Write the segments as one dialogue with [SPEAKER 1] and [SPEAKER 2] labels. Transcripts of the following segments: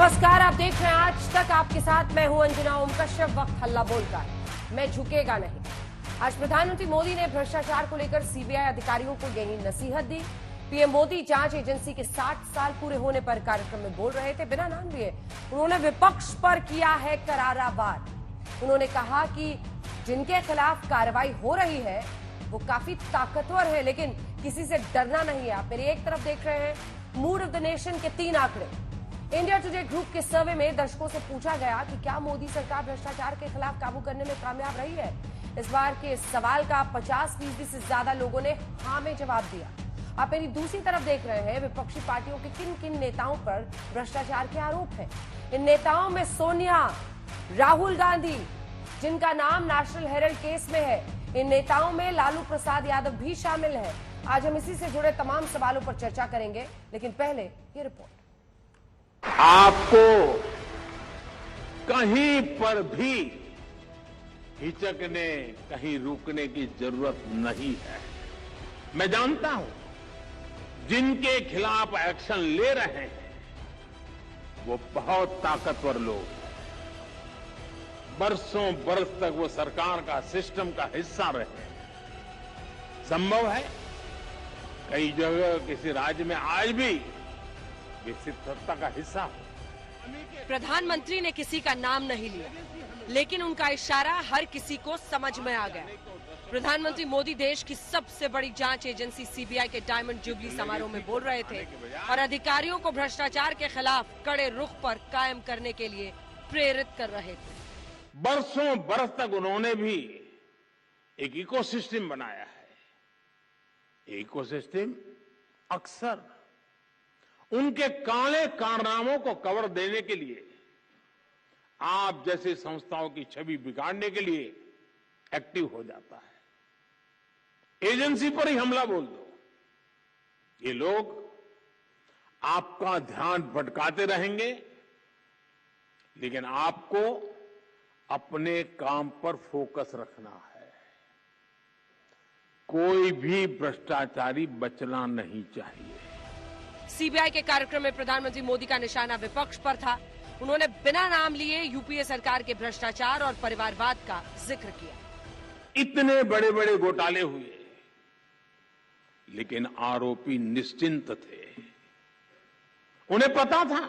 [SPEAKER 1] नमस्कार, आप देख रहे हैं आज तक। आपके साथ मैं हूं अंजना ओम कश्यप। वक्त हल्ला बोलकर मैं झुकेगा नहीं। आज प्रधानमंत्री मोदी ने भ्रष्टाचार को लेकर सीबीआई अधिकारियों को यही नसीहत दी। पीएम मोदी जांच एजेंसी के 60 साल पूरे होने पर कार्यक्रम में बोल रहे थे। बिना नाम लिए उन्होंने विपक्ष पर किया है करारा वार। उन्होंने कहा कि जिनके खिलाफ कार्रवाई हो रही है वो काफी ताकतवर है, लेकिन किसी से डरना नहीं है। आप मेरी एक तरफ देख रहे हैं मूड ऑफ द नेशन के 3 आंकड़े। इंडिया टुडे ग्रुप के सर्वे में दर्शकों से पूछा गया कि क्या मोदी सरकार भ्रष्टाचार के खिलाफ काबू करने में कामयाब रही है। इस बार के सवाल का 50% से ज्यादा लोगों ने हाँ में जवाब दिया। आप मेरी दूसरी तरफ देख रहे हैं विपक्षी पार्टियों के किन किन नेताओं पर भ्रष्टाचार के आरोप हैं। इन नेताओं में सोनिया, राहुल गांधी, जिनका नाम नेशनल हेराल्ड केस में है, इन नेताओं में लालू प्रसाद यादव भी शामिल है। आज हम इसी से जुड़े तमाम सवालों पर चर्चा करेंगे, लेकिन पहले ये रिपोर्ट।
[SPEAKER 2] आपको कहीं पर भी हिचकने, कहीं रुकने की जरूरत नहीं है। मैं जानता हूं जिनके खिलाफ एक्शन ले रहे हैं वो बहुत ताकतवर लोग हैं। बरसों बरस तक वो सरकार का, सिस्टम का हिस्सा रहे। संभव है कई जगह किसी राज्य में आज भी विकसित सत्ता का हिस्सा हो।
[SPEAKER 1] प्रधानमंत्री ने किसी का नाम नहीं लिया, लेकिन उनका इशारा हर किसी को समझ में आ गया। प्रधानमंत्री मोदी देश की सबसे बड़ी जांच एजेंसी सीबीआई के डायमंड जुबली समारोह में बोल रहे थे और अधिकारियों को भ्रष्टाचार के खिलाफ कड़े रुख पर कायम करने के लिए प्रेरित कर रहे थे।
[SPEAKER 2] बरसों बरस तक उन्होंने भी एक इकोसिस्टम बनाया है। इकोसिस्टम अक्सर उनके काले कारनामों को कवर देने के लिए, आप जैसी संस्थाओं की छवि बिगाड़ने के लिए एक्टिव हो जाता है। एजेंसी पर ही हमला बोल दो, ये लोग आपका ध्यान भटकाते रहेंगे, लेकिन आपको अपने काम पर फोकस रखना है। कोई भी भ्रष्टाचारी बचना नहीं चाहिए।
[SPEAKER 1] सीबीआई के कार्यक्रम में प्रधानमंत्री मोदी का निशाना विपक्ष पर था। उन्होंने बिना नाम लिए यूपीए सरकार के भ्रष्टाचार और परिवारवाद का जिक्र किया।
[SPEAKER 2] इतने बड़े बड़े घोटाले हुए, लेकिन आरोपी निश्चिंत थे। उन्हें पता था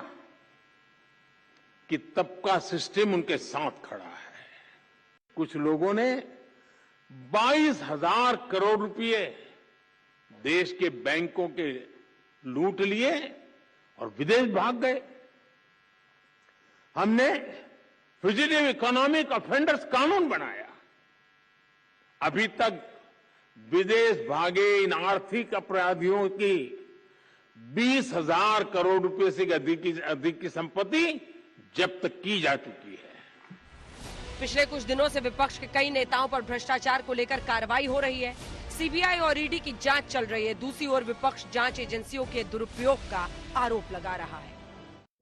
[SPEAKER 2] कि तब का सिस्टम उनके साथ खड़ा है। कुछ लोगों ने 22,000 करोड़ रुपए देश के बैंकों के लूट लिए और विदेश भाग गए। हमने फ्यूजिटिव इकोनॉमिक ऑफेंडर्स कानून बनाया। अभी तक विदेश भागे इन आर्थिक अपराधियों की 20,000 करोड़ रुपए से अधिक की संपत्ति जब्त की जा चुकी है।
[SPEAKER 1] पिछले कुछ दिनों से विपक्ष के कई नेताओं पर भ्रष्टाचार को लेकर कार्रवाई हो रही है। सीबीआई और ईडी की जांच चल रही है। दूसरी ओर विपक्ष जांच एजेंसियों के दुरुपयोग का आरोप लगा रहा है।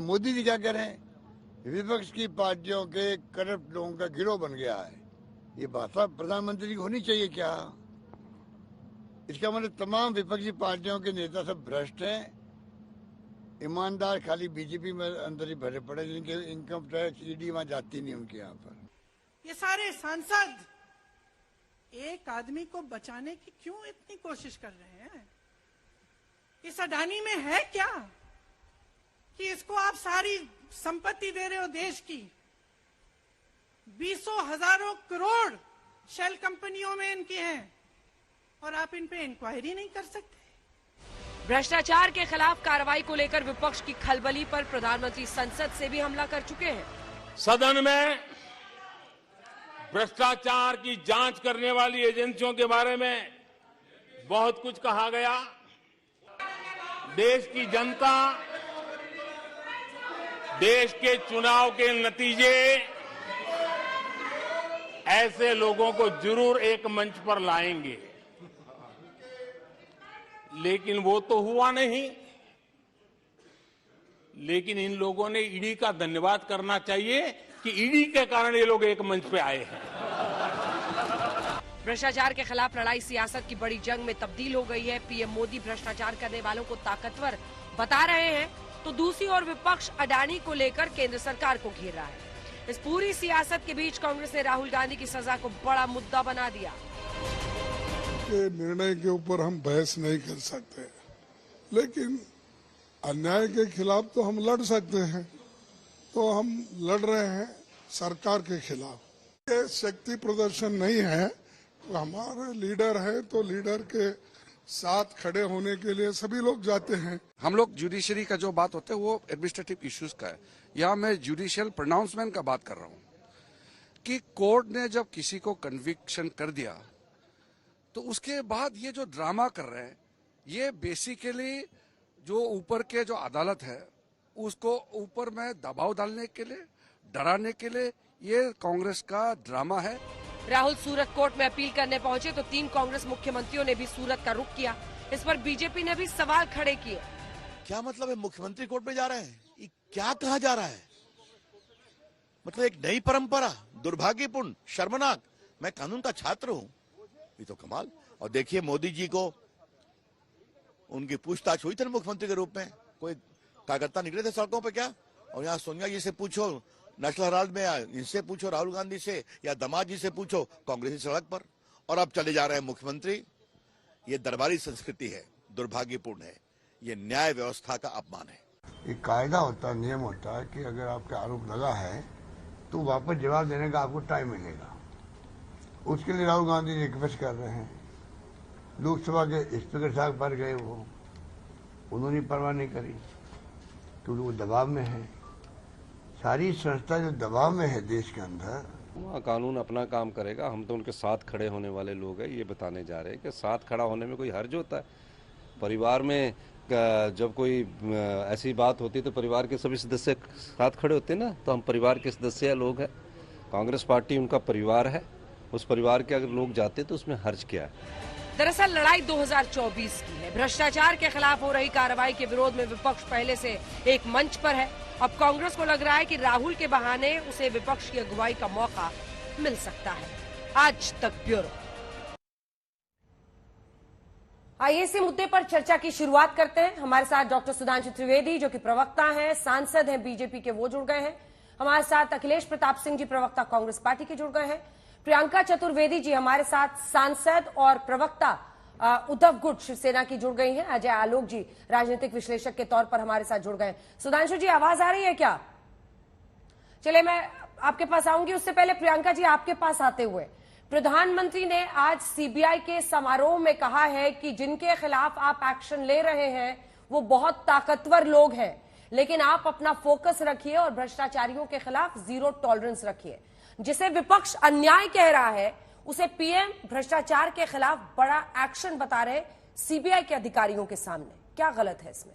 [SPEAKER 3] मोदी जी क्या कह रहे हैं? विपक्ष की पार्टियों के करप्ट लोगों का गिरोह बन गया है। ये बात प्रधानमंत्री की होनी चाहिए क्या? इसका मतलब तमाम विपक्षी पार्टियों के नेता सब भ्रष्ट हैं, ईमानदार खाली बीजेपी में अंदर ही भरे पड़े, जिनके इनकम टैक्स ईडी वहां जाती नहीं उनके यहाँ पर।
[SPEAKER 4] ये सारे सांसद एक आदमी को बचाने की क्यों इतनी कोशिश कर रहे हैं? इस अडानी में है क्या कि इसको आप सारी संपत्ति दे रहे हो देश की? 20 हजारों करोड़ शेल कंपनियों में इनकी हैं और आप इन पे इंक्वायरी नहीं कर सकते।
[SPEAKER 1] भ्रष्टाचार के खिलाफ कार्रवाई को लेकर विपक्ष की खलबली पर प्रधानमंत्री संसद से भी हमला कर चुके हैं।
[SPEAKER 2] सदन में भ्रष्टाचार की जांच करने वाली एजेंसियों के बारे में बहुत कुछ कहा गया। देश की जनता देश के चुनाव के नतीजे ऐसे लोगों को जरूर एक मंच पर लाएंगे, लेकिन वो तो हुआ नहीं। लेकिन इन लोगों ने ईडी का धन्यवाद करना चाहिए कि ईडी के कारण ये लोग एक मंच पे आए हैं।
[SPEAKER 1] भ्रष्टाचार के खिलाफ लड़ाई सियासत की बड़ी जंग में तब्दील हो गई है। पीएम मोदी भ्रष्टाचार करने वालों को ताकतवर बता रहे हैं तो दूसरी ओर विपक्ष अडानी को लेकर केंद्र सरकार को घेर रहा है। इस पूरी सियासत के बीच कांग्रेस ने राहुल गांधी की सजा को बड़ा मुद्दा बना दिया।
[SPEAKER 5] के निर्णय के ऊपर हम बहस नहीं कर सकते, लेकिन अन्याय के खिलाफ तो हम लड़ सकते हैं। तो हम लड़ रहे हैं सरकार के खिलाफ। ये शक्ति प्रदर्शन नहीं है, हमारे लीडर है तो लीडर के साथ खड़े होने के लिए सभी लोग जाते हैं।
[SPEAKER 6] हम लोग जुडिशरी का जो बात होता है वो एडमिनिस्ट्रेटिव इश्यूज का है। यहाँ मैं जुडिशियल प्रोनाउंसमेंट का बात कर रहा हूँ कि कोर्ट ने जब किसी को कन्विक्शन कर दिया तो उसके बाद ये जो ड्रामा कर रहे हैं, ये बेसिकली जो ऊपर के जो अदालत है उसको ऊपर में दबाव डालने के लिए, डराने के लिए ये कांग्रेस का ड्रामा है।
[SPEAKER 1] राहुल सूरत कोर्ट में अपील करने पहुंचे तो 3 कांग्रेस मुख्यमंत्रियों ने भी सूरत का रुख किया। इस पर बीजेपी ने भी सवाल खड़े किए।
[SPEAKER 7] क्या मतलब है मुख्यमंत्री कोर्ट में जा रहे हैं? ये क्या कहा जा रहा है? मतलब एक नई परंपरा, दुर्भाग्यपूर्ण, शर्मनाक। मैं कानून का छात्र हूं, ये तो कमाल। और देखिए मोदी जी को उनकी पूछताछ हुई थी मुख्यमंत्री के रूप में, कोई कार्यकर्ता निकले थे सड़कों पे क्या? और यहाँ सोनिया जी से पूछो, नेशनल हेराल्ड में इनसे पूछो, राहुल गांधी से या दामाद जी से पूछो, कांग्रेसी सड़क पर। और अब चले जा रहे हैं मुख्यमंत्री। ये दरबारी संस्कृति है, दुर्भाग्यपूर्ण है, ये न्याय व्यवस्था का अपमान है।
[SPEAKER 3] एक कायदा होता है, नियम होता है कि अगर आपके आरोप लगा है तो वापस जवाब देने का आपको टाइम मिलेगा। उसके लिए राहुल गांधी रिक्वेस्ट कर रहे हैं। लोकसभा के स्पीकर साहब पर गए, वो उन्होंने परवाह नहीं करी क्योंकि वो दबाव में है। सारी संस्था जो दबाव में है देश के अंदर,
[SPEAKER 8] वहाँ कानून अपना काम करेगा। हम तो उनके साथ खड़े होने वाले लोग हैं। ये बताने जा रहे हैं कि साथ खड़ा होने में कोई हर्ज होता है? परिवार में जब कोई ऐसी बात होती है तो परिवार के सभी सदस्य साथ खड़े होते हैं ना। तो हम परिवार के सदस्य लोग हैं। कांग्रेस पार्टी उनका परिवार है। उस परिवार के अगर लोग जाते तो उसमें हर्ज क्या है?
[SPEAKER 1] दरअसल लड़ाई 2024 की है। भ्रष्टाचार के खिलाफ हो रही कार्रवाई के विरोध में विपक्ष पहले से एक मंच पर है। अब कांग्रेस को लग रहा है कि राहुल के बहाने उसे विपक्ष की अगुवाई का मौका मिल सकता है। आज तक ब्यूरो। आइए इसी मुद्दे पर चर्चा की शुरुआत करते हैं। हमारे साथ डॉक्टर सुधांशु त्रिवेदी जो कि प्रवक्ता हैं, सांसद हैं बीजेपी के, वो जुड़ गए हैं। हमारे साथ अखिलेश प्रताप सिंह जी प्रवक्ता कांग्रेस पार्टी के जुड़ गए हैं। प्रियंका चतुर्वेदी जी हमारे साथ सांसद और प्रवक्ता उद्धव गुट शिवसेना की जुड़ गई हैं। अजय आलोक जी राजनीतिक विश्लेषक के तौर पर हमारे साथ जुड़ गए हैं। सुधांशु जी आवाज आ रही है क्या? चलिए मैं आपके पास आऊंगी, उससे पहले प्रियंका जी आपके पास आते हुए, प्रधानमंत्री ने आज सीबीआई के समारोह में कहा है कि जिनके खिलाफ आप एक्शन ले रहे हैं वो बहुत ताकतवर लोग हैं, लेकिन आप अपना फोकस रखिए और भ्रष्टाचारियों के खिलाफ जीरो टॉलरेंस रखिए। जिसे विपक्ष अन्याय कह रहा है उसे पीएम भ्रष्टाचार के खिलाफ बड़ा एक्शन बता रहे सीबीआई के अधिकारियों के सामने। क्या गलत है इसमें?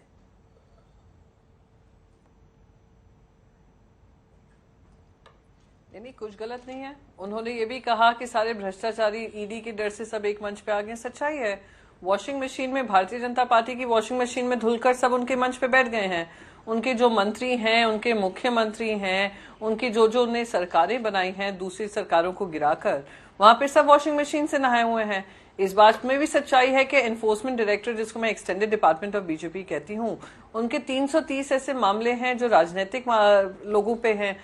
[SPEAKER 9] नहीं, कुछ गलत नहीं है। उन्होंने ये भी कहा कि सारे भ्रष्टाचारी ईडी के डर से सब एक मंच पे आ गए। सच्चाई है, वॉशिंग मशीन में, भारतीय जनता पार्टी की वॉशिंग मशीन में धुलकर सब उनके मंच पे बैठ गए हैं। उनके जो मंत्री हैं, उनके मुख्यमंत्री हैं, उनकी जो जो उन्हें सरकारें बनाई हैं दूसरी सरकारों को गिराकर, वहां पे सब वॉशिंग मशीन से नहाए हुए हैं। इस बात में भी सच्चाई है कि एनफोर्समेंट डायरेक्टर, जिसको मैं एक्सटेंडेड डिपार्टमेंट ऑफ बीजेपी कहती हूँ, उनके 330 ऐसे मामले हैं जो राजनीतिक लोगों पे हैं,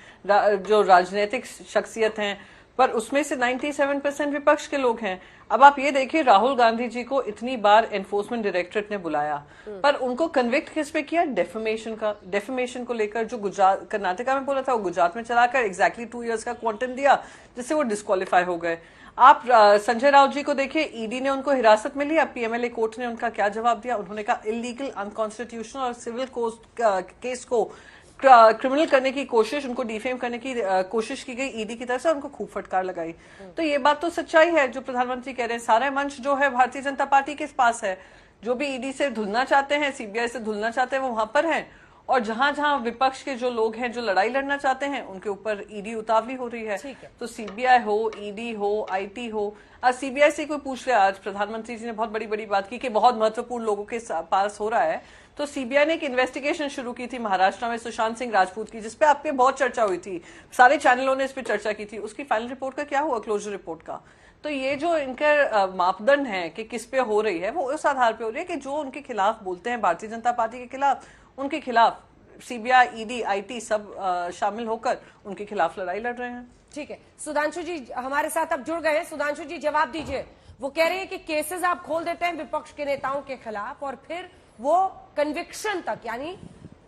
[SPEAKER 9] जो राजनीतिक शख्सियत हैं, पर उसमें से 97% विपक्ष के लोग हैं। अब आप ये देखिए, राहुल गांधी जी को इतनी बार एनफोर्समेंट डायरेक्टरेट ने बुलाया, पर उनको कन्विक्ट किस पे किया? डेफेमेशन को लेकर जो गुजरात कर्नाटका में बोला था वो गुजरात में चलाकर एग्जैक्टली 2 इयर्स का क्वांटम दिया, जिससे वो डिस्क्वालीफाई हो गए। आप संजय राउत जी को देखिए, ईडी ने उनको हिरासत में लिया, पीएमएलए कोर्ट ने उनका क्या जवाब दिया? उन्होंने कहा इलीगल, अनकॉन्स्टिट्यूशनल और सिविल केस को क्रिमिनल करने की कोशिश, उनको डिफेम करने की कोशिश की गई ईडी की तरफ से, उनको खूब फटकार लगाई। तो ये बात तो सच्चाई है जो प्रधानमंत्री कह रहे हैं। सारा मंच जो है भारतीय जनता पार्टी के पास है। जो भी ईडी से धुलना चाहते हैं, सीबीआई से धुलना चाहते हैं, वो वहां पर हैं। और जहां जहां विपक्ष के जो लोग हैं जो लड़ाई लड़ना चाहते हैं, उनके ऊपर ईडी उतावली हो रही है। तो सीबीआई हो, ईडी हो, आईटी हो। आज सीबीआई से कोई पूछ रहा है, आज प्रधानमंत्री जी ने बहुत बड़ी बड़ी बात की कि बहुत महत्वपूर्ण लोगों के पास हो रहा है। तो सीबीआई ने एक इन्वेस्टिगेशन शुरू की थी महाराष्ट्र में सुशांत सिंह राजपूत की, जिसपे आपके बहुत चर्चा हुई थी, सारे चैनलों ने इस पर चर्चा की थी। उसकी फाइनल रिपोर्ट का क्या हुआ, क्लोजर रिपोर्ट का? तो ये जो इनके मापदंड है कि किस पे हो रही है, वो उस आधार पे हो रही है कि जो उनके खिलाफ बोलते हैं भारतीय जनता पार्टी के खिलाफ, उनके खिलाफ सीबीआई, ईडी, आईटी सब शामिल होकर उनके खिलाफ लड़ाई लड़ रहे हैं।
[SPEAKER 1] ठीक है, सुधांशु जी हमारे साथ अब जुड़ गए हैं। सुधांशु जी जवाब दीजिए। वो कह रहे हैं कि केसेस आप खोल देते हैं विपक्ष के नेताओं के खिलाफ और फिर वो कन्विक्शन तक, यानी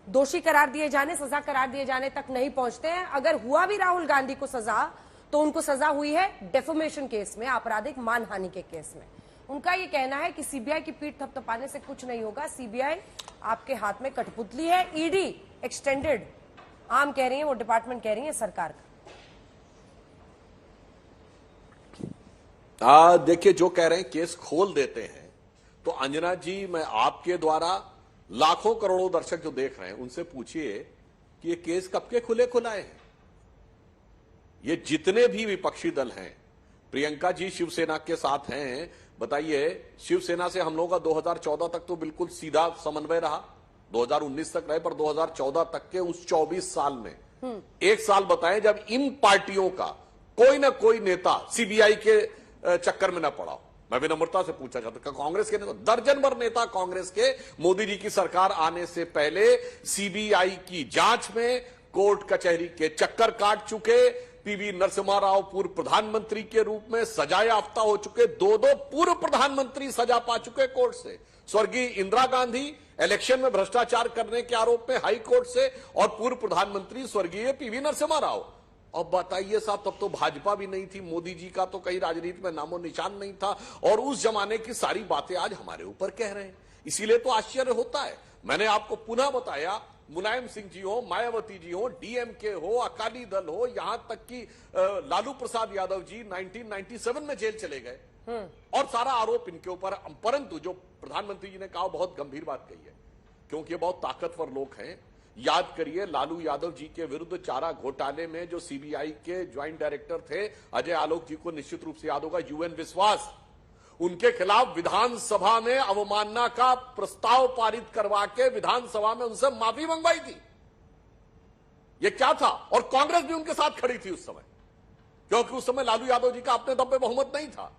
[SPEAKER 1] दोषी करार दिए जाने, सजा करार दिए जाने तक नहीं पहुंचते हैं। अगर हुआ भी राहुल गांधी को सजा, तो उनको सजा हुई है डेफेमेशन केस में, आपराधिक मानहानि के केस में। उनका ये कहना है कि सीबीआई की पीठ थपथपाने से कुछ नहीं होगा, सीबीआई आपके हाथ में कठपुतली है, ईडी एक्सटेंडेड आम कह रही है, वो डिपार्टमेंट कह रही है सरकार का।
[SPEAKER 10] देखिए, जो कह रहे हैं केस खोल देते हैं, तो अंजना जी, मैं आपके द्वारा लाखों करोड़ों दर्शक जो देख रहे हैं उनसे पूछिए कि ये केस कब के खुले खुलाए हैं। ये जितने भी विपक्षी दल हैं, प्रियंका जी शिवसेना के साथ हैं, बताइए, शिवसेना से हम लोगों का 2014 तक तो बिल्कुल सीधा समन्वय रहा, 2019 तक रहे, पर 2014 तक के उस 24 साल में एक साल बताएं जब इन पार्टियों का कोई ना कोई नेता सीबीआई के चक्कर में ना पड़ा हो। मैं विनम्रता से पूछा चाहता हूं, कांग्रेस के नेता, दर्जन भर नेता कांग्रेस के मोदी जी की सरकार आने से पहले सीबीआई की जांच में कोर्ट कचहरी के चक्कर काट चुके, पीवी नरसिम्हा राव पूर्व प्रधानमंत्री के रूप में सजा याफ्ता हो चुके, दो पूर्व प्रधानमंत्री सजा पा चुके कोर्ट से, स्वर्गीय इंदिरा गांधी इलेक्शन में भ्रष्टाचार करने के आरोप में हाई कोर्ट से, और पूर्व प्रधानमंत्री स्वर्गीय पीवी नरसिम्हा राव। अब बताइए साहब, तब तो भाजपा भी नहीं थी, मोदी जी का तो कहीं राजनीति में नामो निशान नहीं था, और उस जमाने की सारी बातें आज हमारे ऊपर कह रहे हैं। इसीलिए तो आश्चर्य होता है। मैंने आपको पुनः बताया, मुलायम सिंह जी हो, मायावती जी हो, डीएमके हो, अकाली दल हो, यहां तक कि लालू प्रसाद यादव जी 1997 में जेल चले गए, और सारा आरोप इनके ऊपर। परंतु जो प्रधानमंत्री जी ने कहा बहुत गंभीर बात कही है, क्योंकि ये बहुत ताकतवर लोग हैं। याद करिए, लालू यादव जी के विरुद्ध चारा घोटाले में जो सीबीआई के ज्वाइंट डायरेक्टर थे, अजय आलोक जी को निश्चित रूप से याद होगा, यूएन विश्वास, उनके खिलाफ विधानसभा में अवमानना का प्रस्ताव पारित करवा के विधानसभा में उनसे माफी मंगवाई थी। यह क्या था? और कांग्रेस भी उनके साथ खड़ी थी उस समय, क्योंकि उस समय लालू यादव जी का अपने दम पे बहुमत नहीं था।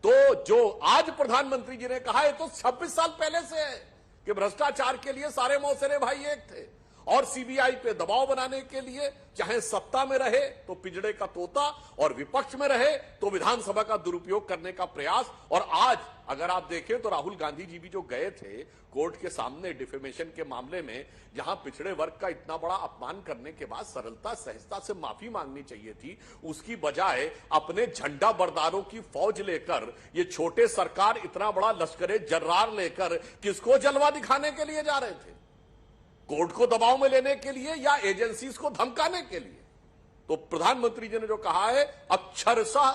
[SPEAKER 10] तो जो आज प्रधानमंत्री जी ने कहा है, तो 26 साल पहले से है कि भ्रष्टाचार के लिए सारे मौसेरे भाई एक थे, और सीबीआई पे दबाव बनाने के लिए चाहे सत्ता में रहे तो पिंजड़े का तोता, और विपक्ष में रहे तो विधानसभा का दुरुपयोग करने का प्रयास। और आज अगर आप देखें तो राहुल गांधी जी भी जो गए थे कोर्ट के सामने डिफेमेशन के मामले में, जहां पिछड़े वर्ग का इतना बड़ा अपमान करने के बाद सरलता सहजता से माफी मांगनी चाहिए थी, उसकी बजाय अपने झंडा बरदारों की फौज लेकर, ये छोटे सरकार इतना बड़ा लश्करे जर्रार लेकर किसको जलवा दिखाने के लिए जा रहे थे? कोर्ट को दबाव में लेने के लिए या एजेंसीज को धमकाने के लिए? तो प्रधानमंत्री जी ने जो कहा है अक्षरशः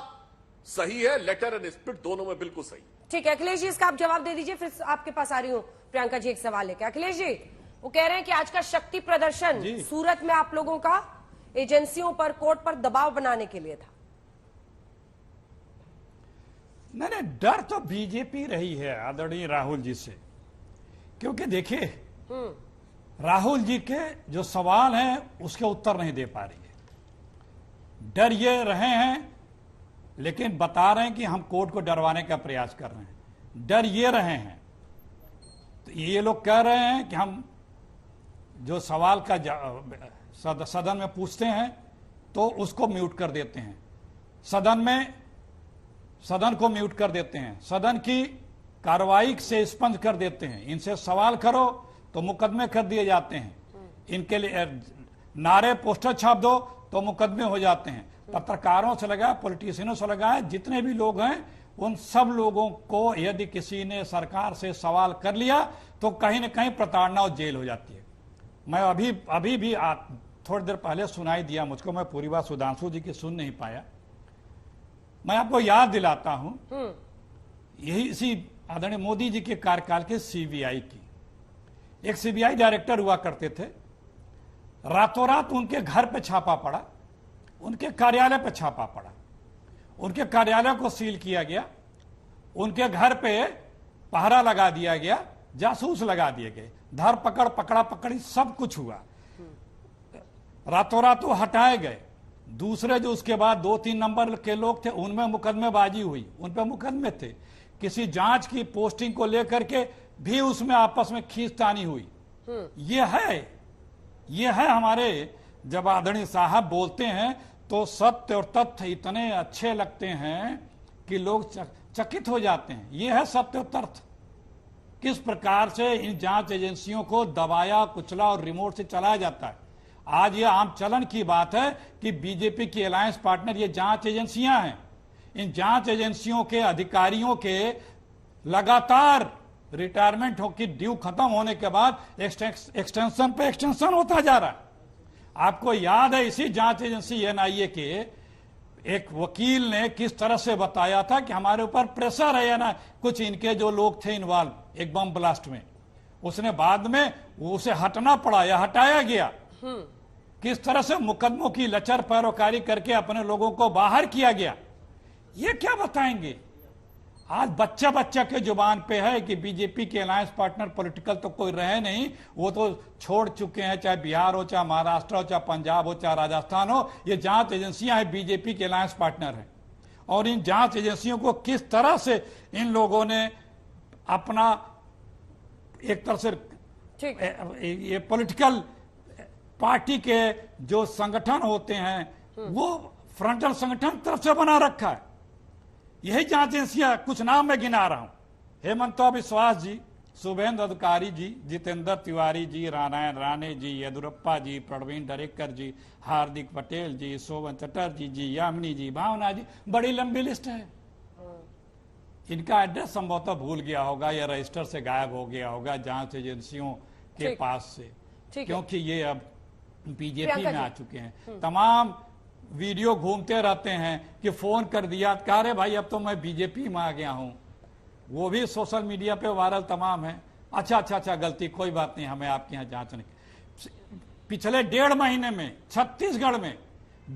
[SPEAKER 10] सही है, लेटर एंड स्पिरिट दोनों में बिल्कुल सही।
[SPEAKER 1] ठीक है अखिलेश जी, इसका आप जवाब दे दीजिए, फिर आपके पास आ रही हूं प्रियंका जी एक सवाल लेकर। अखिलेश जी, वो कह रहे हैं कि आज का शक्ति प्रदर्शन सूरत में आप लोगों का एजेंसियों पर, कोर्ट पर दबाव बनाने के लिए था।
[SPEAKER 11] नहीं, डर तो बीजेपी रही है आदरणीय राहुल जी से, क्योंकि देखिए राहुल जी के जो सवाल हैं उसके उत्तर नहीं दे पा रही है। डर ये रहे हैं, लेकिन बता रहे हैं कि हम कोर्ट को डरवाने का प्रयास कर रहे हैं। डर ये रहे हैं, तो ये लोग कह रहे हैं कि हम जो सवाल का सदन में पूछते हैं तो उसको म्यूट कर देते हैं, सदन को म्यूट कर देते हैं, सदन की कार्रवाई से स्पंद कर देते हैं। इनसे सवाल करो तो मुकदमे कर दिए जाते हैं, इनके लिए नारे पोस्टर छाप दो तो मुकदमे हो जाते हैं। पत्रकारों से लगा, पॉलिटिशियनों से लगा, जितने भी लोग हैं उन सब लोगों को यदि किसी ने सरकार से सवाल कर लिया तो कहीं ना कहीं प्रताड़ना और जेल हो जाती है। मैं अभी भी थोड़ी देर पहले सुनाई दिया मुझको, मैं पूरी बात सुधांशु जी की सुन नहीं पाया। मैं आपको याद दिलाता हूं, यही इसी आदरणीय मोदी जी के कार्यकाल के सीबीआई की एक सीबीआई डायरेक्टर हुआ करते थे, रातों रात उनके घर पे छापा पड़ा, उनके कार्यालय पे छापा पड़ा, उनके कार्यालय को सील किया गया, उनके घर पे पहरा लगा दिया गया, जासूस लगा दिए गए, धर पकड़ पकड़ा पकड़ी सब कुछ हुआ, रातों रात वो हटाए गए। दूसरे जो उसके बाद 2-3 नंबर के लोग थे उनमें मुकदमेबाजी हुई, उन पे मुकदमे थे, किसी जांच की पोस्टिंग को लेकर के भी उसमें आपस में खींचतानी हुई। ये है ये है हमारे, जब आदरणीय साहब बोलते हैं तो सत्य और तथ्य इतने अच्छे लगते हैं कि लोग चकित हो जाते हैं। ये है सत्य और तथ्य, किस प्रकार से इन जांच एजेंसियों को दबाया, कुचला और रिमोट से चलाया जाता है। आज ये आम चलन की बात है कि बीजेपी की अलायंस पार्टनर ये जांच एजेंसियां हैं। इन जांच एजेंसियों के अधिकारियों के लगातार रिटायरमेंट की ड्यू खत्म होने के बाद एक्सटेंशन पे एक्सटेंशन होता जा रहा है। आपको याद है इसी जांच एजेंसी एनआईए के एक वकील ने किस तरह से बताया था कि हमारे ऊपर प्रेशर है, या ना कुछ इनके जो लोग थे इन्वॉल्व एक बम ब्लास्ट में, उसने बाद में उसे हटना पड़ा या हटाया गया। किस तरह से मुकदमों की लचर पैरोकारी करके अपने लोगों को बाहर किया गया, ये क्या बताएंगे। आज बच्चा बच्चा के जुबान पे है कि बीजेपी के अलायंस पार्टनर पॉलिटिकल तो कोई रहे नहीं, वो तो छोड़ चुके हैं, चाहे बिहार हो, चाहे महाराष्ट्र हो, चाहे पंजाब हो, चाहे राजस्थान हो। ये जांच एजेंसियां हैं, बीजेपी के अलायंस पार्टनर हैं। और इन जांच एजेंसियों को किस तरह से इन लोगों ने अपना एक तरह से ये पॉलिटिकल पार्टी के जो संगठन होते हैं वो फ्रंटल संगठन तरफ से बना रखा है। यही जांच एजेंसियां, कुछ नाम मैं गिना रहा हूं, हेमंत बिश्वास जी, शुभेंद्र अधिकारी जी, जितेंद्र तिवारी जी, नारायण राणे जी, येदुरप्पा जी, प्रवीण दरेकर जी, हार्दिक पटेल जी, शोभन चटर्जी जी, यामिनी जी, भावना जी, बड़ी लंबी लिस्ट है। इनका एड्रेस संभवतः भूल गया होगा या रजिस्टर से गायब हो गया होगा जांच एजेंसियों के पास से, क्योंकि ये अब बीजेपी में आ चुके हैं। तमाम वीडियो घूमते रहते हैं कि फोन कर दिया, कह रहे भाई अब तो मैं बीजेपी में आ गया हूं, वो भी सोशल मीडिया पे वायरल तमाम है। अच्छा, गलती, कोई बात नहीं, हमें आपके यहाँ जांच नहीं। पिछले 1.5 महीने में छत्तीसगढ़ में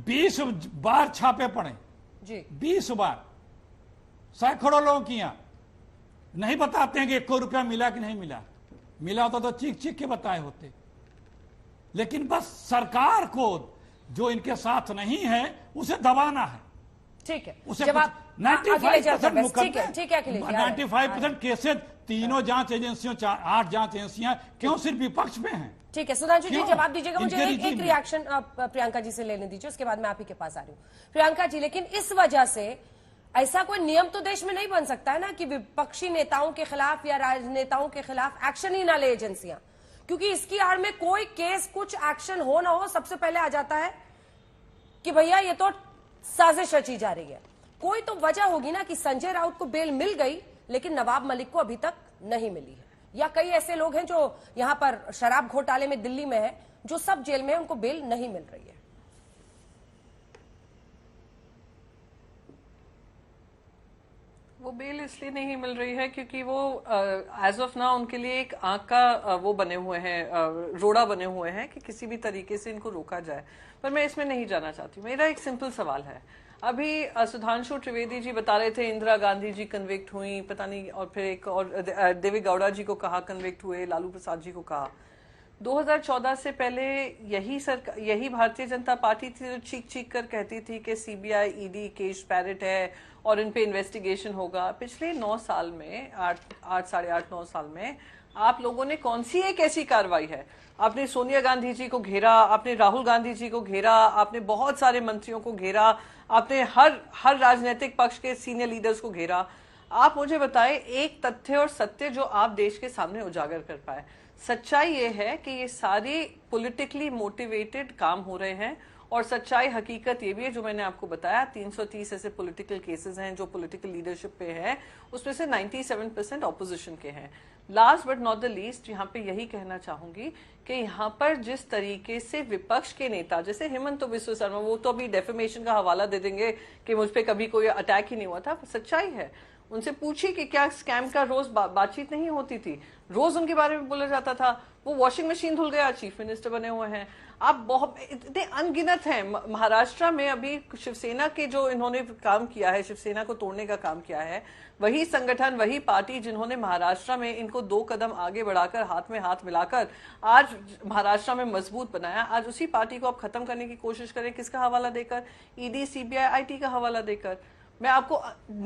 [SPEAKER 11] 20 बार छापे पड़े जी, 20 बार, सैकड़ों लोगों की यहाँ नहीं बताते हैं कि 1 रुपया मिला कि नहीं मिला। मिला होता तो चीख चीख के बताए होते, लेकिन बस सरकार को जो इनके साथ नहीं है उसे दबाना है।
[SPEAKER 1] ठीक है,
[SPEAKER 11] उसे
[SPEAKER 1] जब आप
[SPEAKER 11] 95%
[SPEAKER 1] मुकदमे, ठीक है,
[SPEAKER 11] 95% केसेज तीनों जांच एजेंसियों, 8 जांच एजेंसियां क्यों सिर्फ विपक्ष में हैं?
[SPEAKER 1] ठीक है, सुधांशु जी जवाब दीजिएगा। मुझे एक रिएक्शन प्रियंका जी से लेने दीजिए, उसके बाद मैं आप ही के पास आ रही हूँ। प्रियंका जी, लेकिन इस वजह से ऐसा कोई नियम तो देश में नहीं बन सकता है ना कि विपक्षी नेताओं के खिलाफ या राजनेताओं के खिलाफ एक्शन ही ना ले एजेंसियां, क्योंकि इसकी आड़ में कोई केस, कुछ एक्शन हो ना हो, सबसे पहले आ जाता है कि भैया ये तो साजिश रची जा रही है। कोई तो वजह होगी ना कि संजय राउत को बेल मिल गई लेकिन नवाब मलिक को अभी तक नहीं मिली है, या कई ऐसे लोग हैं जो यहां पर शराब घोटाले में दिल्ली में है, जो सब जेल में है, उनको बेल नहीं मिल रही है।
[SPEAKER 9] वो बेल इसलिए नहीं मिल रही है क्योंकि वो एज ऑफ नाउ उनके लिए एक आंख का वो बने हुए हैं, रोड़ा बने हुए हैं कि किसी भी तरीके से इनको रोका जाए। पर मैं इसमें नहीं जाना चाहती। मेरा एक सिंपल सवाल है, अभी सुधांशु त्रिवेदी जी बता रहे थे इंदिरा गांधी जी कन्विक्ट हुई, पता नहीं, और फिर एक और देवी गौड़ा जी को कहा कन्विक्ट हुए, लालू प्रसाद जी को कहा। 2014 से पहले यही भारतीय जनता पार्टी थी जो चीख चीख कर कहती थी कि सीबीआई, ईडी केस पैरेट है और इन पे इन्वेस्टिगेशन होगा। पिछले 9 साल में, 8 साढ़े 9 साल में आप लोगों ने कौन सी एक ऐसी कार्रवाई है? आपने सोनिया गांधी जी को घेरा, आपने राहुल गांधी जी को घेरा, आपने बहुत सारे मंत्रियों को घेरा, आपने हर राजनीतिक पक्ष के सीनियर लीडर्स को घेरा। आप मुझे बताएं एक तथ्य और सत्य जो आप देश के सामने उजागर कर पाए। सच्चाई ये है कि ये सारे पॉलिटिकली मोटिवेटेड काम हो रहे हैं, और सच्चाई हकीकत ये भी है जो मैंने आपको बताया, 330 ऐसे पॉलिटिकल केसेस हैं जो पॉलिटिकल लीडरशिप पे हैं, उसमें से 97% ऑपोजिशन के हैं। Last but not the least यहाँ पे यही कहना चाहूंगी कि यहाँ पर जिस तरीके से विपक्ष के नेता जैसे हेमंत बिस्वा शर्मा, वो तो अभी डेफेमेशन का हवाला दे देंगे कि मुझ पे कभी कोई अटैक ही नहीं हुआ था। सच्चाई है, उनसे पूछिए कि क्या स्कैम का रोज बातचीत नहीं होती थी, रोज उनके बारे में बोला जाता था। वो वॉशिंग मशीन धुल गया, चीफ मिनिस्टर बने हुए हैं। आप बहुत इतने अनगिनत हैं। महाराष्ट्र में अभी शिवसेना के जो इन्होंने काम किया है, शिवसेना को तोड़ने का काम किया है, वही संगठन, वही पार्टी जिन्होंने महाराष्ट्र में इनको 2 कदम आगे बढ़ाकर, हाथ में हाथ मिलाकर आज महाराष्ट्र में मजबूत बनाया, आज उसी पार्टी को आप खत्म करने की कोशिश करें। किसका हवाला देकर? ईडी, सीबीआई, आईटी का हवाला देकर। मैं आपको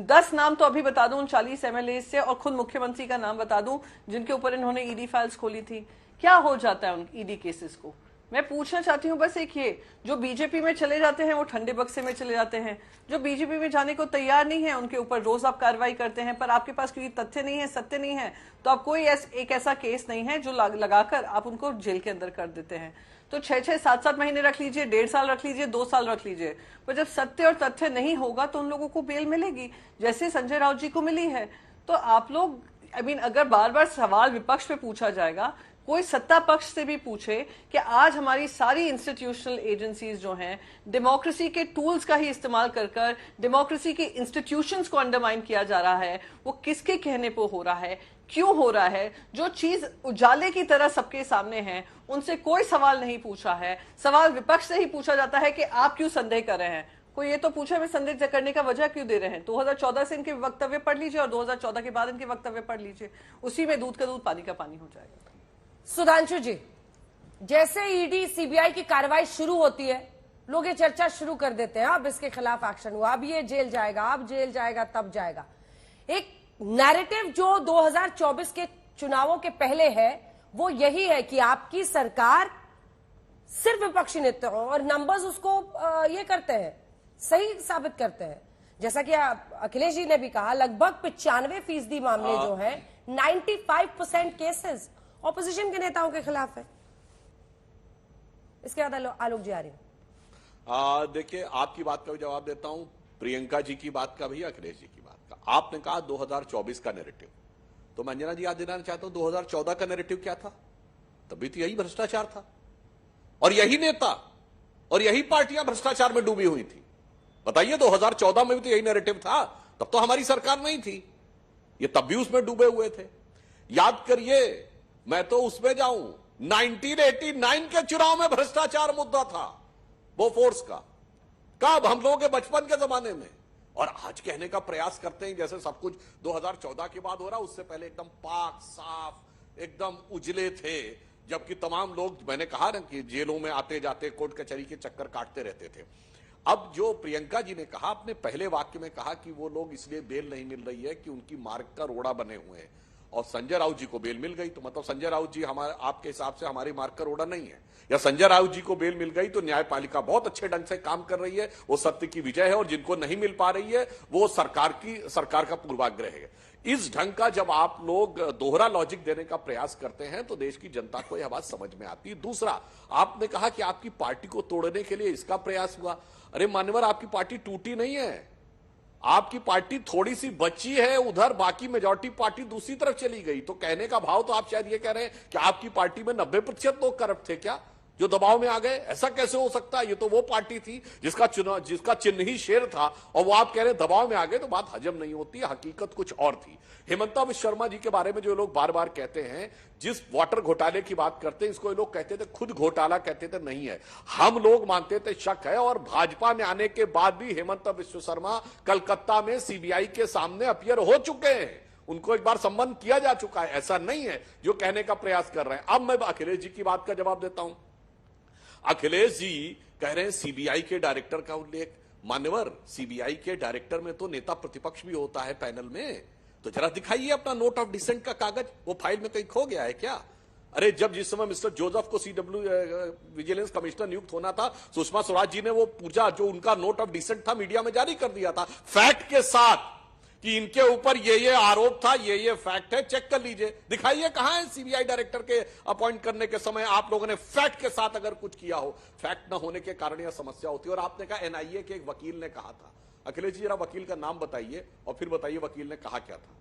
[SPEAKER 9] 10 नाम तो अभी बता दूं 40 एमएलए से, और खुद मुख्यमंत्री का नाम बता दूं जिनके ऊपर इन्होंने ईडी फाइल्स खोली थी। क्या हो जाता है उन ईडी केसेस को? मैं पूछना चाहती हूँ बस एक ये, जो बीजेपी में चले जाते हैं वो ठंडे बक्से में चले जाते हैं, जो बीजेपी में जाने को तैयार नहीं है उनके ऊपर रोज आप कार्रवाई करते हैं, पर आपके पास क्योंकि तथ्य नहीं है, सत्य नहीं है, तो आप कोई एक ऐसा केस नहीं है जो लगाकर आप उनको जेल के अंदर कर देते हैं। तो 6-6, 7-7 महीने रख लीजिए, 1.5 साल रख लीजिए, 2 साल रख लीजिए, पर जब सत्य और तथ्य नहीं होगा तो उन लोगों को बेल मिलेगी, जैसे संजय राउत जी को मिली है। तो आप लोग अगर बार बार सवाल विपक्ष पे पूछा जाएगा, कोई सत्ता पक्ष से भी पूछे कि आज हमारी सारी इंस्टीट्यूशनल एजेंसीज जो हैं, डेमोक्रेसी के टूल्स का ही इस्तेमाल कर डेमोक्रेसी के इंस्टीट्यूशंस को अंडरमाइन किया जा रहा है, वो किसके कहने पर हो रहा है, क्यों हो रहा है? जो चीज उजाले की तरह सबके सामने है, उनसे कोई सवाल नहीं पूछा है। सवाल विपक्ष से ही पूछा जाता है कि आप क्यों संदेह कर रहे हैं। कोई ये तो पूछा मैं संदेह करने का वजह क्यों दे रहे हैं। 2014 से इनके वक्तव्य पढ़ लीजिए और 2014 के बाद इनके वक्तव्य पढ़ लीजिए, उसी में दूध का दूध पानी का पानी हो जाएगा।
[SPEAKER 1] सुधांशु जी, जैसे ईडी सीबीआई की कार्रवाई शुरू होती है, लोग ये चर्चा शुरू कर देते हैं, अब इसके खिलाफ एक्शन हुआ, अब ये जेल जाएगा, अब जेल जाएगा, तब जाएगा। एक नैरेटिव जो 2024 के चुनावों के पहले है वो यही है कि आपकी सरकार सिर्फ विपक्षी नेता हो, और नंबर्स उसको ये करते हैं, सही साबित करते हैं। जैसा कि अखिलेश जी ने भी कहा, लगभग 95% मामले जो है, 95% केसेस ऑपोजिशन के नेताओं के खिलाफ है। इसके बाद आलोक जी आ रही हूं।
[SPEAKER 10] देखिए, आपकी बात का भी जवाब देता हूं, प्रियंका जी की बात का भी, अखिलेश जी की बात का। आपने कहा 2024 का नैरेटिव, तो मैं अंजना जी याद दिलाना चाहता हूं 2014 का नैरेटिव क्या था? तभी तो यही भ्रष्टाचार था, और यही नेता और यही पार्टियां भ्रष्टाचार में डूबी हुई थी। बताइए, 2014 में भी तो यही नैरेटिव था, तब तो हमारी सरकार नहीं थी, ये तब भी उसमें डूबे हुए थे। याद करिए, मैं तो उसमें जाऊं, 1989 के चुनाव में भ्रष्टाचार मुद्दा था, वो फोर्स का, कब? हम लोगों के बचपन के जमाने में। और आज कहने का प्रयास करते हैं जैसे सब कुछ 2014 के बाद हो रहा, उससे पहले एकदम पाक साफ, एकदम उजले थे, जबकि तमाम लोग, मैंने कहा ना कि जेलों में आते जाते कोर्ट कचहरी के चक्कर काटते रहते थे। अब जो प्रियंका जी ने कहा, अपने पहले वाक्य में कहा कि वो लोग इसलिए बेल नहीं मिल रही है कि उनकी मार्ग का रोड़ा बने हुए हैं, और संजय राउत जी को बेल मिल गई, तो मतलब संजय राउत जी आपके हिसाब से हमारी मार्ग का रोड़ा नहीं है, या संजय राउत जी को बेल मिल गई तो न्यायपालिका बहुत अच्छे ढंग से काम कर रही है, वो सत्य की विजय है, और जिनको नहीं मिल पा रही है वो सरकार का पूर्वाग्रह है। इस ढंग का जब आप लोग दोहरा लॉजिक देने का प्रयास करते हैं तो देश की जनता को यह बात समझ में आती है। दूसरा, आपने कहा कि आपकी पार्टी को तोड़ने के लिए इसका प्रयास हुआ। अरे मान्यवर, आपकी पार्टी टूटी नहीं है, आपकी पार्टी थोड़ी सी बची है उधर, बाकी मेजॉरिटी पार्टी दूसरी तरफ चली गई। तो कहने का भाव तो आप शायद ये कह रहे हैं कि आपकी पार्टी में 90% लोग करप्ट थे क्या, जो दबाव में आ गए? ऐसा कैसे हो सकता है? ये तो वो पार्टी थी जिसका चिन्ह ही शेर था, और वो आप कह रहे हैं दबाव में आ गए, तो बात हजम नहीं होती। हकीकत कुछ और थी। हेमंता विश्व शर्मा जी के बारे में जो लोग बार बार कहते हैं, जिस वाटर घोटाले की बात करते हैं, इसको ये लोग कहते थे खुद घोटाला, कहते थे नहीं है, हम लोग मानते थे शक है। और भाजपा में आने के बाद भी हेमंता विश्व शर्मा कलकत्ता में सीबीआई के सामने अपीयर हो चुके हैं, उनको एक बार सम्मान किया जा चुका है। ऐसा नहीं है जो कहने का प्रयास कर रहे हैं। अब मैं अखिलेश जी की बात का जवाब देता हूं। अखिलेश जी कह रहे हैं सीबीआई के डायरेक्टर का उल्लेख। मान्यवर, सीबीआई के डायरेक्टर में तो नेता प्रतिपक्ष भी होता है पैनल में, तो जरा दिखाइए अपना नोट ऑफ डिसेंट का कागज, वो फाइल में कहीं खो गया है क्या? अरे जब जिस समय मिस्टर जोसेफ को विजिलेंस कमिश्नर नियुक्त होना था, सुषमा स्वराज जी ने वो पूछा, जो उनका नोट ऑफ डिसेंट था मीडिया में जारी कर दिया था फैक्ट के साथ कि इनके ऊपर ये आरोप था, ये फैक्ट है, चेक कर लीजिए। दिखाइए कहां है सीबीआई डायरेक्टर के अपॉइंट करने के समय आप लोगों ने फैक्ट के साथ अगर कुछ किया हो। फैक्ट न होने के कारण यह समस्या होती है। और आपने कहा एनआईए के एक वकील ने कहा था। अखिलेश जी, जरा वकील का नाम बताइए और फिर बताइए वकील ने कहा क्या था।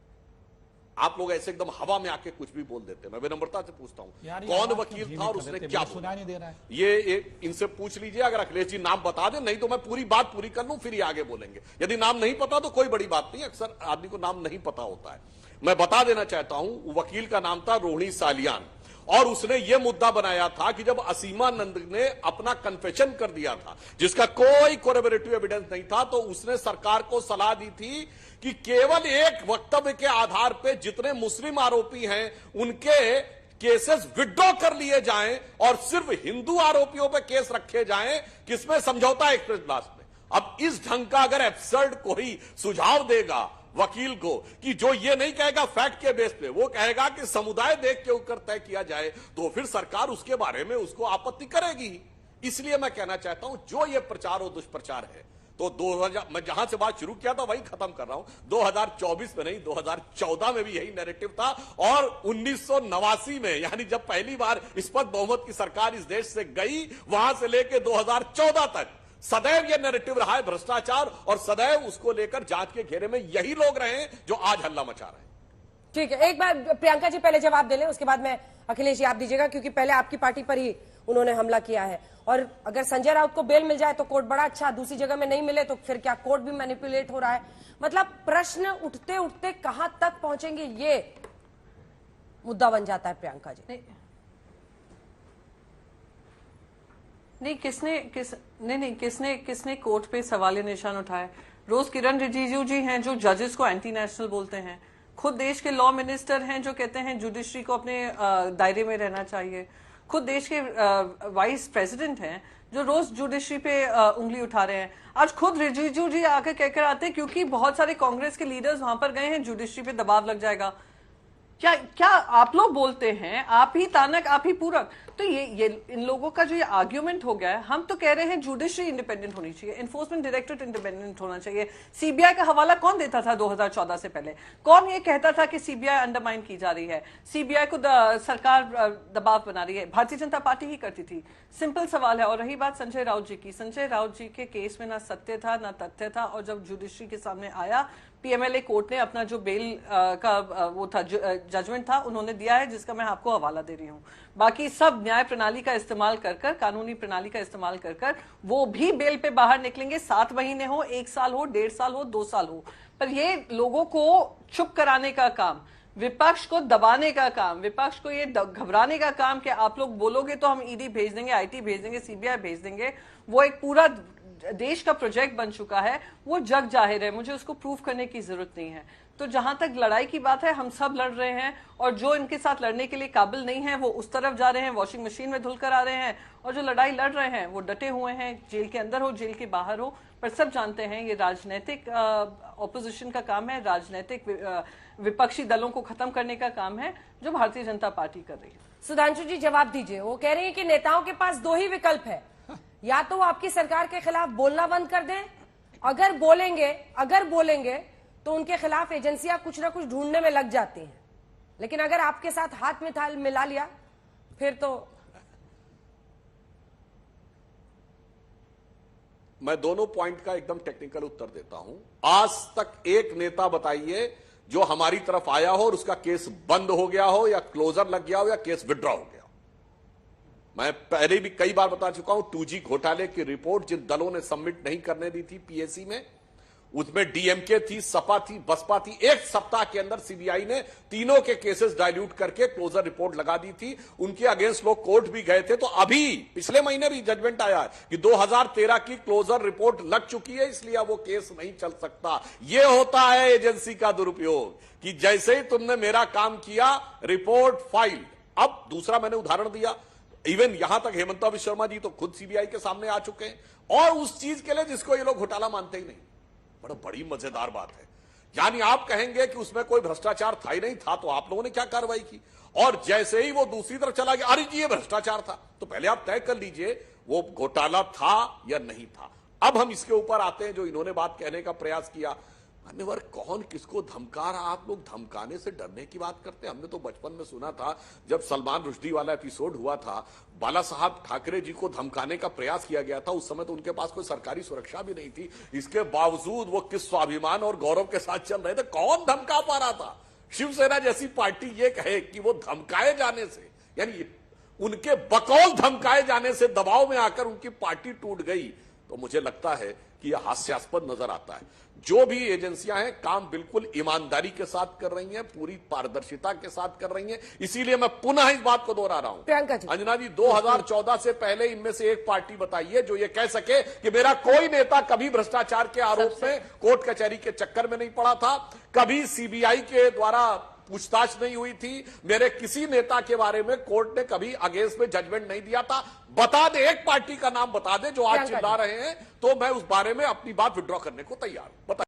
[SPEAKER 10] आप लोग ऐसे एकदम हवा में आके कुछ भी बोल देते हैं। मैं विनम्रता से पूछता हूं, कौन वकील था और उसने क्या बोला?
[SPEAKER 11] नहीं दे रहा है।
[SPEAKER 10] ये इनसे पूछ लीजिए, अगर अखिलेश जी नाम बता दें, नहीं तो मैं पूरी बात पूरी कर लूं, फिर ये आगे बोलेंगे। यदि नाम नहीं पता तो कोई बड़ी बात नहीं, अक्सर आदमी को नाम नहीं पता होता है। मैं बता देना चाहता हूं, वकील का नाम था रोहिणी सालियान, और उसने यह मुद्दा बनाया था कि जब असीमानंद ने अपना कन्फेशन कर दिया था, जिसका कोई कोरबोरेटिव एविडेंस नहीं था, तो उसने सरकार को सलाह दी थी कि केवल एक वक्तव्य के आधार पर जितने मुस्लिम आरोपी हैं उनके केसेस विड्रॉ कर लिए जाएं और सिर्फ हिंदू आरोपियों पर केस रखे जाएं, किसमें? समझौता एक्सप्रेस ब्लास्ट में। अब इस ढंग का अगर एब्सर्ड कोई सुझाव देगा वकील को कि जो ये नहीं कहेगा फैक्ट के बेस पे, वो कहेगा कि समुदाय देख के ऊपर तय किया जाए, तो फिर सरकार उसके बारे में उसको आपत्ति करेगी। इसलिए मैं कहना चाहता हूं जो ये प्रचार और दुष्प्रचार है, तो 2000 मैं जहां से बात शुरू किया था वही खत्म कर रहा हूं। 2024 में नहीं, 2014 में भी यही नैरेटिव था, और 1989 में, यानी जब पहली बार स्पष्ट बहुमत की सरकार इस देश से गई, वहां से लेकर 2014 तक सदैव यह नैरेटिव रहा है भ्रष्टाचार, और सदैव उसको लेकर जांच के घेरे में यही लोग रहे हैं जो आज हल्ला मचा रहे हैं।
[SPEAKER 1] ठीक है, एक बार प्रियंका जी पहले जवाब दे लें, उसके बाद में अखिलेश जी आप दीजिएगा, क्योंकि पहले आपकी पार्टी पर ही उन्होंने हमला किया है। और अगर संजय राउत को बेल मिल जाए तो कोर्ट बड़ा अच्छा, दूसरी जगह में नहीं मिले तो फिर क्या कोर्ट भी मैनिपुलेट हो रहा है? मतलब प्रश्न उठते उठते कहां तक पहुंचेंगे, ये मुद्दा बन जाता है प्रियंका जी।
[SPEAKER 9] किसने कोर्ट पे सवाल निशान उठाए? रोज किरण रिजिजू जी हैं जो जजेस को एंटी नेशनल बोलते हैं, खुद देश के लॉ मिनिस्टर हैं जो कहते हैं जुडिशरी को अपने दायरे में रहना चाहिए, खुद देश के वाइस प्रेसिडेंट हैं जो रोज जुडिशरी पे उंगली उठा रहे हैं। आज खुद रिजिजू जी आकर कहकर आते हैं क्योंकि बहुत सारे कांग्रेस के लीडर्स वहां पर गए हैं, जुडिशरी पे दबाव लग जाएगा। क्या आप लोग बोलते हैं आप ही तानक आप ही पूरक? तो ये इन लोगों का जो ये आर्ग्यूमेंट हो गया है, हम तो कह रहे हैं जुडिशरी इंडिपेंडेंट होनी चाहिए, एनफोर्समेंट डायरेक्टरेट इंडिपेंडेंट होना चाहिए। सीबीआई का हवाला कौन देता था 2014 से पहले? कौन ये कहता था कि सीबीआई अंडरमाइन की जा रही है, सीबीआई को सरकार दबाव बना रही है? भारतीय जनता पार्टी ही करती थी। सिंपल सवाल है। और रही बात संजय राउत जी की, संजय राउत जी के केस में ना सत्य था ना तथ्य था, और जब जुडिशरी के सामने आया, पीएमएलए कोर्ट ने अपना जो बेल का वो था जजमेंट था उन्होंने दिया है, जिसका मैं आपको हवाला दे रही हूं। बाकी सब न्याय प्रणाली का इस्तेमाल कर कर, कानूनी प्रणाली का इस्तेमाल कर कर वो भी बेल पे बाहर निकलेंगे, 7 महीने हो, 1 साल हो, 1.5 साल हो, 2 साल हो। पर ये लोगों को चुप कराने का काम, विपक्ष को दबाने का काम, विपक्ष को ये घबराने का काम कि आप लोग बोलोगे तो हम ईडी भेज देंगे, आईटी भेज देंगे, सीबीआई भेज देंगे, वो एक पूरा देश का प्रोजेक्ट बन चुका है, वो जग जाहिर है, मुझे उसको प्रूव करने की जरूरत नहीं है। तो जहां तक लड़ाई की बात है, हम सब लड़ रहे हैं, और जो इनके साथ लड़ने के लिए काबिल नहीं है वो उस तरफ जा रहे हैं, वॉशिंग मशीन में धुलकर आ रहे हैं, और जो लड़ाई लड़ रहे हैं वो डटे हुए हैं, जेल के अंदर हो, जेल के बाहर हो। पर सब जानते हैं ये राजनीतिक ऑपोजिशन का काम है, राजनीतिक विपक्षी दलों को खत्म करने का काम है, जो भारतीय जनता पार्टी कर रही है।
[SPEAKER 1] सुधांशु जी जवाब दीजिए। वो कह रही है कि नेताओं के पास 2 ही विकल्प है, या तो वो आपकी सरकार के खिलाफ बोलना बंद कर दें, अगर बोलेंगे तो उनके खिलाफ एजेंसियां कुछ ना कुछ ढूंढने में लग जाती हैं, लेकिन अगर आपके साथ हाथ में थाल मिला लिया फिर तो।
[SPEAKER 10] मैं दोनों पॉइंट का एकदम टेक्निकल उत्तर देता हूं। आज तक एक नेता बताइए जो हमारी तरफ आया हो और उसका केस बंद हो गया हो, या क्लोजर लग गया हो, या केस विड्रॉ हो गया हो। मैं पहले भी कई बार बता चुका हूं, 2G घोटाले की रिपोर्ट जिन दलों ने सबमिट नहीं करने दी थी पीएसी में, उसमें डीएमके थी, सपा थी, बसपा थी। 1 सप्ताह के अंदर सीबीआई ने तीनों के केसेस डाइल्यूट करके क्लोजर रिपोर्ट लगा दी थी। उनके अगेंस्ट लोग कोर्ट भी गए थे। तो अभी पिछले महीने भी जजमेंट आया है कि 2013 की क्लोजर रिपोर्ट लग चुकी है, इसलिए वो केस नहीं चल सकता। यह होता है एजेंसी का दुरुपयोग कि जैसे ही तुमने मेरा काम किया, रिपोर्ट फाइल। अब दूसरा मैंने उदाहरण दिया, इवन यहां तक हेमंता विश्व शर्मा जी तो खुद सीबीआई के सामने आ चुके हैं, और उस चीज के लिए जिसको ये लोग घोटाला मानते ही नहीं। बड़ी मजेदार बात है। यानी आप कहेंगे कि उसमें कोई भ्रष्टाचार था ही नहीं, था तो आप लोगों ने क्या कार्रवाई की? और जैसे ही वो दूसरी तरफ चला गया, अरे जी ये भ्रष्टाचार था, तो पहले आप तय कर लीजिए वो घोटाला था या नहीं था। अब हम इसके ऊपर आते हैं जो इन्होंने बात कहने का प्रयास किया। मान्यवर, कौन किसको धमका रहा? आप लोग धमकाने से डरने की बात करते हैं। हमने तो बचपन में सुना था, जब सलमान रुश्दी वाला एपिसोड हुआ था, बाला साहब ठाकरे जी को धमकाने का प्रयास किया गया था। उस समय तो उनके पास कोई सरकारी सुरक्षा भी नहीं थी, इसके बावजूद वो किस स्वाभिमान और गौरव के साथ चल रहे थे। कौन धमका पा रहा था? शिवसेना जैसी पार्टी ये कहे कि वो धमकाए जाने से, यानी उनके बकौल धमकाए जाने से दबाव में आकर उनकी पार्टी टूट गई, तो मुझे लगता है कि यह हास्यास्पद नजर आता है। जो भी एजेंसियां हैं काम बिल्कुल ईमानदारी के साथ कर रही हैं, पूरी पारदर्शिता के साथ कर रही हैं। इसीलिए मैं पुनः इस बात को दोहरा रहा हूं। अंजना जी, 2014 से पहले इनमें से एक पार्टी बताइए जो ये कह सके कि मेरा कोई नेता कभी भ्रष्टाचार के आरोप में कोर्ट कचहरी के चक्कर में नहीं पड़ा था, कभी सीबीआई के द्वारा पूछताछ नहीं हुई थी, मेरे किसी नेता के बारे में कोर्ट ने कभी अगेंस्ट में जजमेंट नहीं दिया था। बता दे, एक पार्टी का नाम बता दे जो आज चिल्ला रहे हैं, तो मैं उस बारे में अपनी बात विड्रॉ करने को तैयार हूं।